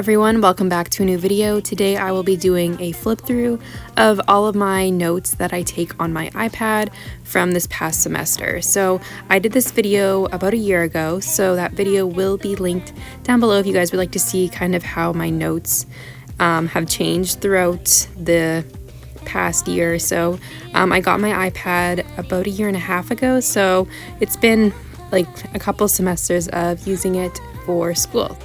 everyone, welcome back to a new video. Today I will be doing a flip through of all of my notes that I take on my iPad from this past semester. So I did this video about a year ago, so that video will be linked down below if you guys would like to see kind of how my notes have changed throughout the past year. So I got my iPad about a year and a half ago, so it's been like a couple semesters of using it for school.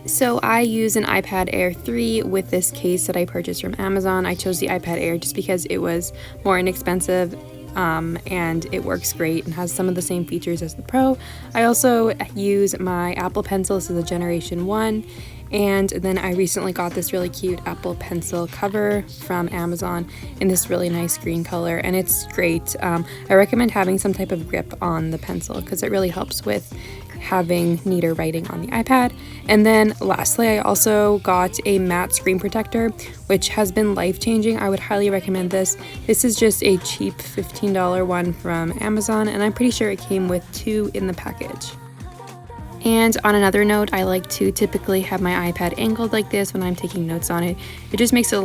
So I use an iPad Air 3 with this case that I purchased from Amazon. I chose the iPad Air just because it was more inexpensive and it works great and has some of the same features as the Pro. I also use my Apple Pencil. This is a Generation 1. And then I recently got this really cute Apple Pencil cover from Amazon in this really nice green color, and it's great. I recommend having some type of grip on the pencil because it really helps with having neater writing on the iPad. And then lastly, I also got a matte screen protector, which has been life-changing. I would highly recommend this. This is just a cheap $15 one from Amazon, and I'm pretty sure it came with 2 in the package. And on another note, I like to typically have my iPad angled like this when I'm taking notes on it. It just makes it a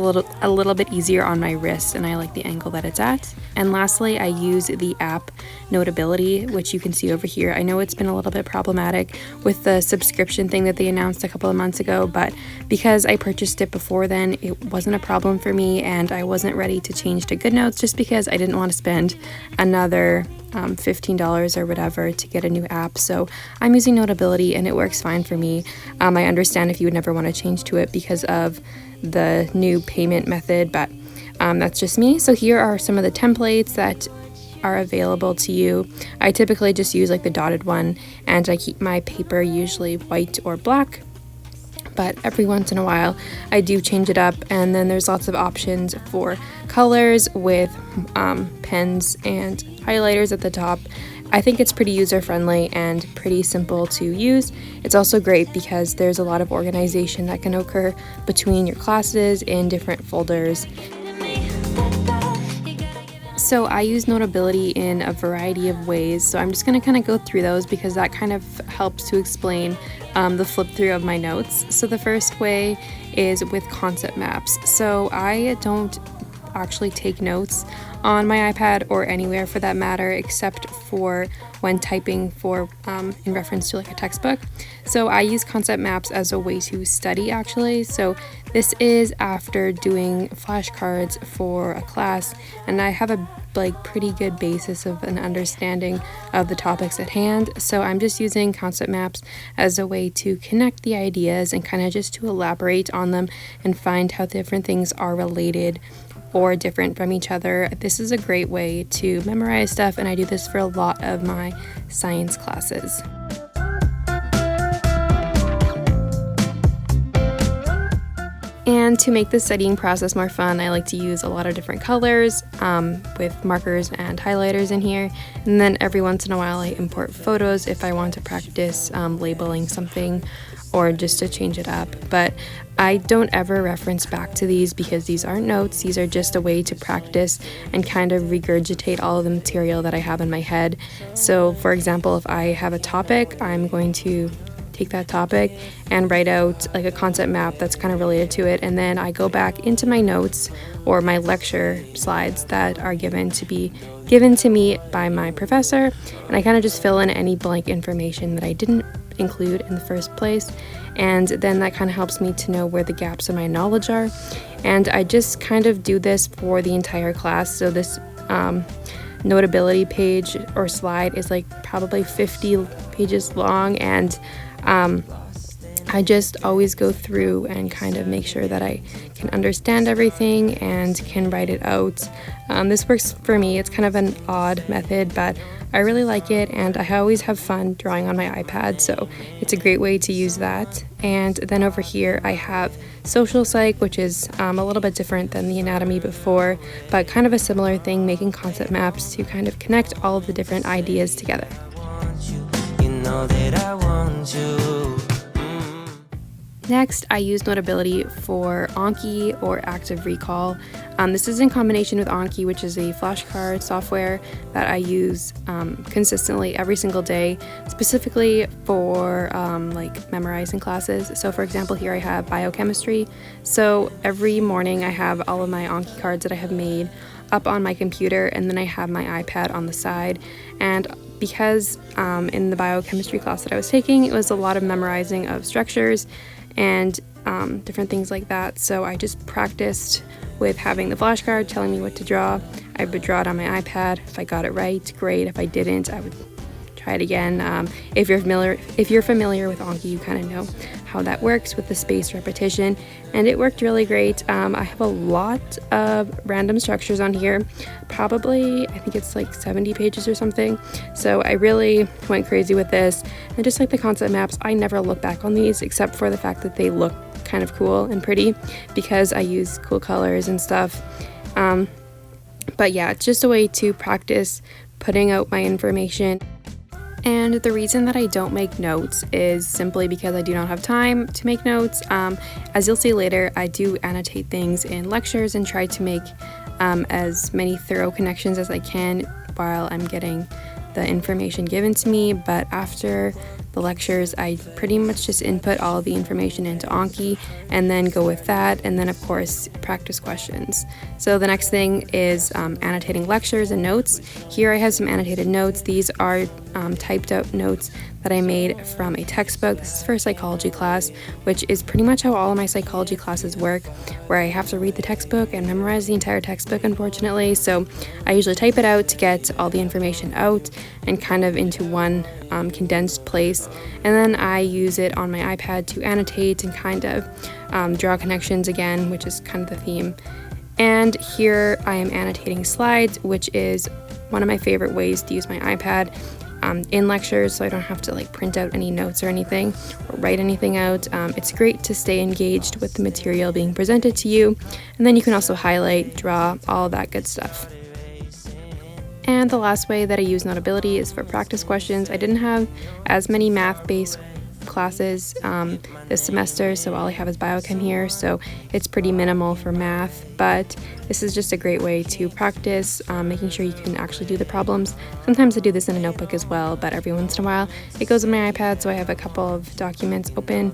little bit easier on my wrist, and I like the angle that it's at. And lastly, I use the app Notability, which you can see over here. I know it's been a little bit problematic with the subscription thing that they announced a couple of months ago, but because I purchased it before then, it wasn't a problem for me, and I wasn't ready to change to GoodNotes just because I didn't want to spend another $15 or whatever to get a new app. So I'm using Notability and it works fine for me. I understand if you would never want to change to it because of the new payment method, but that's just me. So here are some of the templates that are available to you. I typically just use like the dotted one, and I keep my paper usually white or black, but every once in a while I do change it up. And then there's lots of options for colors with pens and highlighters at the top. I think it's pretty user-friendly and pretty simple to use. It's also great because there's a lot of organization that can occur between your classes in different folders. So I use Notability in a variety of ways, so I'm just going to kind of go through those because that kind of helps to explain the flip through of my notes. So the first way is with concept maps. So I don't actually take notes on my iPad or anywhere for that matter, except for when typing for in reference to like a textbook. So I use concept maps as a way to study actually. So this is after doing flashcards for a class, and I have a pretty good basis of an understanding of the topics at hand. So I'm just using concept maps as a way to connect the ideas and kind of just to elaborate on them and find how different things are related or different from each other. This is a great way to memorize stuff, and I do this for a lot of my science classes. And to make the studying process more fun, I like to use a lot of different colors with markers and highlighters in here. And then every once in a while I import photos if I want to practice labeling something or just to change it up. But I don't ever reference back to these because these aren't notes. These are just a way to practice and kind of regurgitate all of the material that I have in my head. So for example, if I have a topic, I'm going to take that topic and write out like a concept map that's kind of related to it, and then I go back into my notes or my lecture slides that are given to me by my professor, and I kind of just fill in any blank information that I didn't include in the first place, and then that kind of helps me to know where the gaps in my knowledge are. And I just kind of do this for the entire class. So this Notability page or slide is like probably 50 pages long, and I just always go through and kind of make sure that I can understand everything and can write it out. This works for me. It's kind of an odd method, but I really like it, and I always have fun drawing on my iPad, so it's a great way to use that. And then over here I have social psych, which is a little bit different than the anatomy before, but kind of a similar thing, making concept maps to kind of connect all of the different ideas together. Next, I use Notability for Anki or Active Recall. This is in combination with Anki, which is a flashcard software that I use consistently every single day, specifically for like memorizing classes. So for example, here I have biochemistry. So every morning I have all of my Anki cards that I have made up on my computer, and then I have my iPad on the side. And because in the biochemistry class that I was taking, it was a lot of memorizing of structures and different things like that. So I just practiced with having the flashcard telling me what to draw. I would draw it on my iPad. If I got it right, great. If I didn't, I would try it again. If you're familiar with Anki, you kind of know how that works with the spaced repetition, and it worked really great. I have a lot of random structures on here, probably I think it's like 70 pages or something, so I really went crazy with this. And just like the concept maps, I never look back on these except for the fact that they look kind of cool and pretty because I use cool colors and stuff. But yeah, it's just a way to practice putting out my information. And the reason that I don't make notes is simply because I do not have time to make notes. As you'll see later, I do annotate things in lectures and try to make as many thorough connections as I can while I'm getting the information given to me. But after the lectures, I pretty much just input all of the information into Anki and then go with that, and then of course practice questions. So the next thing is annotating lectures and notes. Here I have some annotated notes. These are typed out notes that I made from a textbook. This is for a psychology class, which is pretty much how all of my psychology classes work, where I have to read the textbook and memorize the entire textbook, unfortunately. So I usually type it out to get all the information out and kind of into one condensed place, and then I use it on my iPad to annotate and kind of draw connections again, which is kind of the theme. And here I am annotating slides, which is one of my favorite ways to use my iPad in lectures, so I don't have to like print out any notes or anything or write anything out. It's great to stay engaged with the material being presented to you, and then you can also highlight, draw, all of that good stuff. And the last way that I use Notability is for practice questions. I didn't have as many math-based classes this semester, so all I have is biochem here, so it's pretty minimal for math, but this is just a great way to practice making sure you can actually do the problems. Sometimes I do this in a notebook as well, but every once in a while it goes on my iPad, so I have a couple of documents open.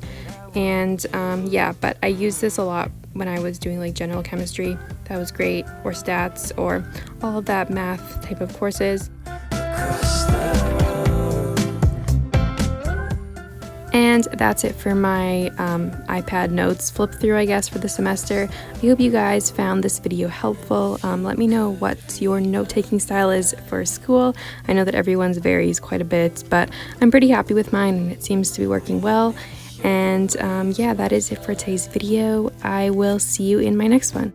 And yeah, but I use this a lot when I was doing like general chemistry. That was great, or stats, or all of that math type of courses. And that's it for my iPad notes flip through, I guess, for the semester. I hope you guys found this video helpful. Let me know what your note-taking style is for school. I know that everyone's varies quite a bit, but I'm pretty happy with mine and it seems to be working well. And yeah, that is it for today's video. I will see you in my next one.